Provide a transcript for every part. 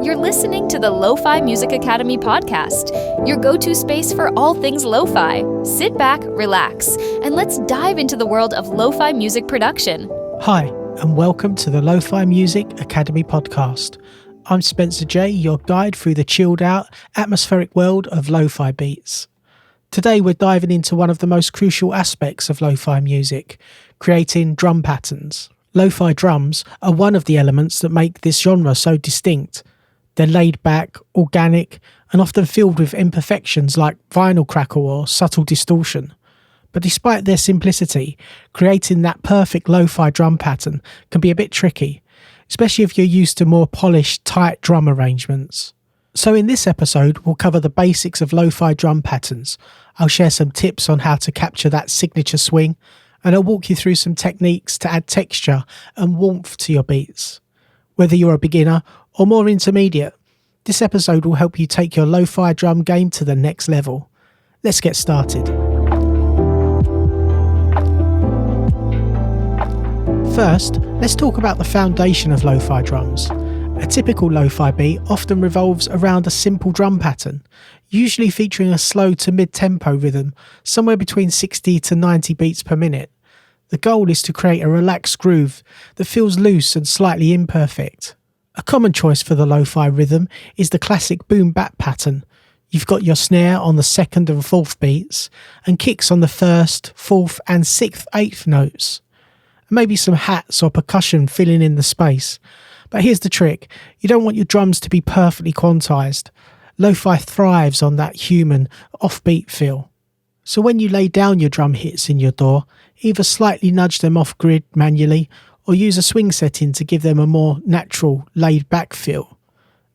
You're listening to the LoFi Music Academy podcast, your go-to space for all things lo-fi. Sit back, relax, and let's dive into the world of lo-fi music production. Hi, and welcome to the LoFi Music Academy podcast. I'm Spencer J, your guide through the chilled-out, atmospheric world of lo-fi beats. Today we're diving into one of the most crucial aspects of lo-fi music, creating drum patterns. Lo-fi drums are one of the elements that make this genre so distinct. They're laid back, organic, and often filled with imperfections like vinyl crackle or subtle distortion. But despite their simplicity, creating that perfect lo-fi drum pattern can be a bit tricky, especially if you're used to more polished, tight drum arrangements. So in this episode, we'll cover the basics of lo-fi drum patterns. I'll share some tips on how to capture that signature swing, and I'll walk you through some techniques to add texture and warmth to your beats. Whether you're a beginner or more intermediate, this episode will help you take your lo-fi drum game to the next level. Let's get started. First, let's talk about the foundation of lo-fi drums. A typical lo-fi beat often revolves around a simple drum pattern, usually featuring a slow to mid-tempo rhythm, somewhere between 60 to 90 beats per minute. The goal is to create a relaxed groove that feels loose and slightly imperfect. A common choice for the lo-fi rhythm is the classic boom-bap pattern. You've got your snare on the second and fourth beats, and kicks on the first, fourth and sixth, eighth notes. Maybe some hats or percussion filling in the space. But here's the trick, you don't want your drums to be perfectly quantized. Lo-fi thrives on that human, offbeat feel. So when you lay down your drum hits in your DAW, either slightly nudge them off grid manually or use a swing setting to give them a more natural, laid-back feel.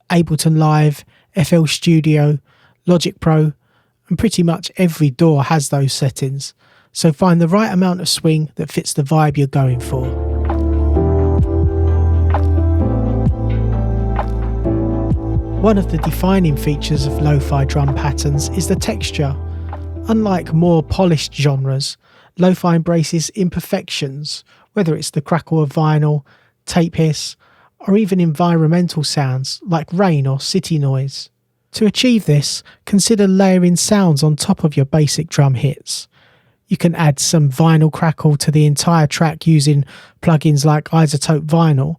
Ableton Live, FL Studio, Logic Pro, and pretty much every DAW has those settings. So find the right amount of swing that fits the vibe you're going for. One of the defining features of lo-fi drum patterns is the texture. Unlike more polished genres, lo-fi embraces imperfections, whether it's the crackle of vinyl, tape hiss, or even environmental sounds like rain or city noise. To achieve this, consider layering sounds on top of your basic drum hits. You can add some vinyl crackle to the entire track using plugins like iZotope Vinyl,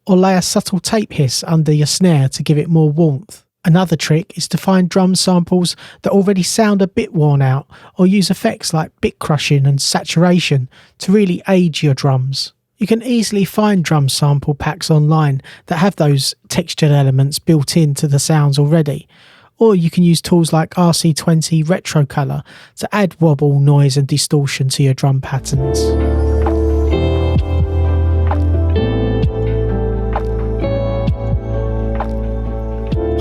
or lay a subtle tape hiss under your snare to give it more warmth. Another trick is to find drum samples that already sound a bit worn out, or use effects like bit crushing and saturation to really age your drums. You can easily find drum sample packs online that have those textured elements built into the sounds already, or you can use tools like RC20 Retro Color to add wobble, noise and distortion to your drum patterns.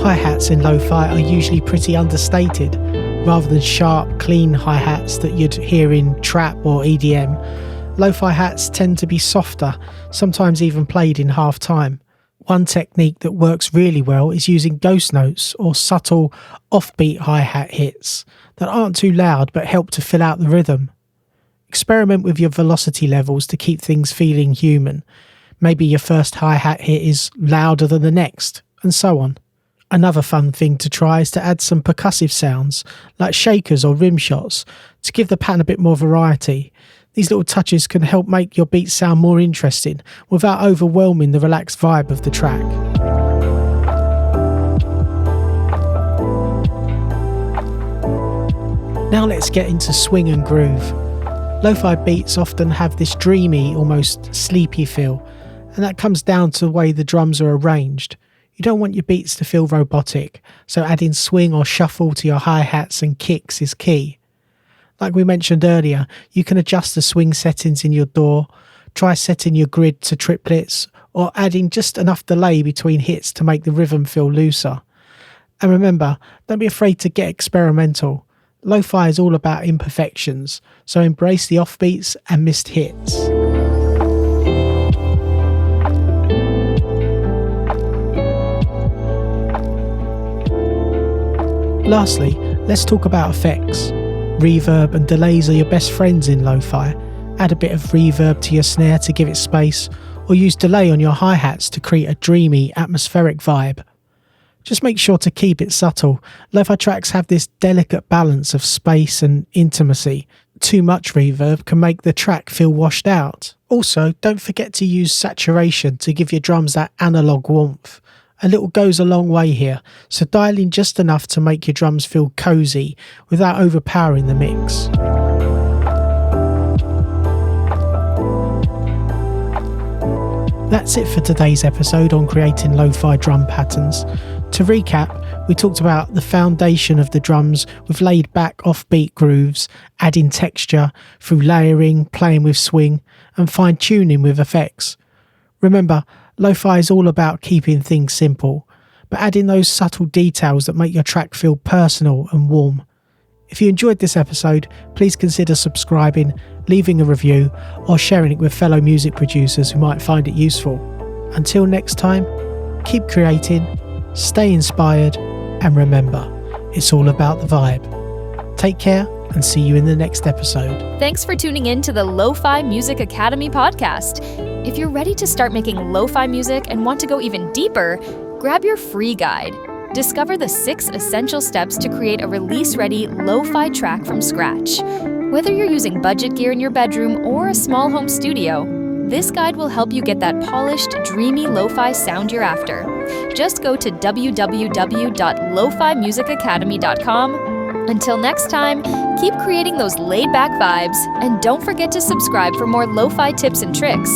Hi-hats in lo-fi are usually pretty understated. Rather than sharp, clean hi-hats that you'd hear in trap or EDM, lo-fi hats tend to be softer, sometimes even played in half time. One technique that works really well is using ghost notes or subtle offbeat hi-hat hits that aren't too loud but help to fill out the rhythm. Experiment with your velocity levels to keep things feeling human. Maybe your first hi-hat hit is louder than the next, and so on. Another fun thing to try is to add some percussive sounds, like shakers or rim shots, to give the pattern a bit more variety. These little touches can help make your beats sound more interesting, without overwhelming the relaxed vibe of the track. Now let's get into swing and groove. Lo-fi beats often have this dreamy, almost sleepy feel, and that comes down to the way the drums are arranged. You don't want your beats to feel robotic, so adding swing or shuffle to your hi-hats and kicks is key. Like we mentioned earlier, you can adjust the swing settings in your DAW, try setting your grid to triplets, or adding just enough delay between hits to make the rhythm feel looser. And remember, don't be afraid to get experimental. Lo-fi is all about imperfections, so embrace the offbeats and missed hits. Lastly, let's talk about effects. Reverb and delays are your best friends in lo-fi. Add a bit of reverb to your snare to give it space, or use delay on your hi-hats to create a dreamy, atmospheric vibe. Just make sure to keep it subtle. Lo-fi tracks have this delicate balance of space and intimacy. Too much reverb can make the track feel washed out. Also, don't forget to use saturation to give your drums that analog warmth. A little goes a long way here, so dial in just enough to make your drums feel cozy without overpowering the mix. That's it for today's episode on creating lo-fi drum patterns. To recap, we talked about the foundation of the drums with laid back offbeat grooves, adding texture through layering, playing with swing, and fine tuning with effects. Remember, lo-fi is all about keeping things simple, but adding those subtle details that make your track feel personal and warm. If you enjoyed this episode, please consider subscribing, leaving a review, or sharing it with fellow music producers who might find it useful. Until next time, keep creating, stay inspired, and remember, it's all about the vibe. Take care and see you in the next episode. Thanks for tuning in to the LoFi Music Academy podcast. If you're ready to start making lo-fi music and want to go even deeper, grab your free guide. Discover the 6 essential steps to create a release-ready lo-fi track from scratch. Whether you're using budget gear in your bedroom or a small home studio, this guide will help you get that polished, dreamy lo-fi sound you're after. Just go to www.lofimusicacademy.com. Until next time, keep creating those laid-back vibes, and don't forget to subscribe for more lo-fi tips and tricks.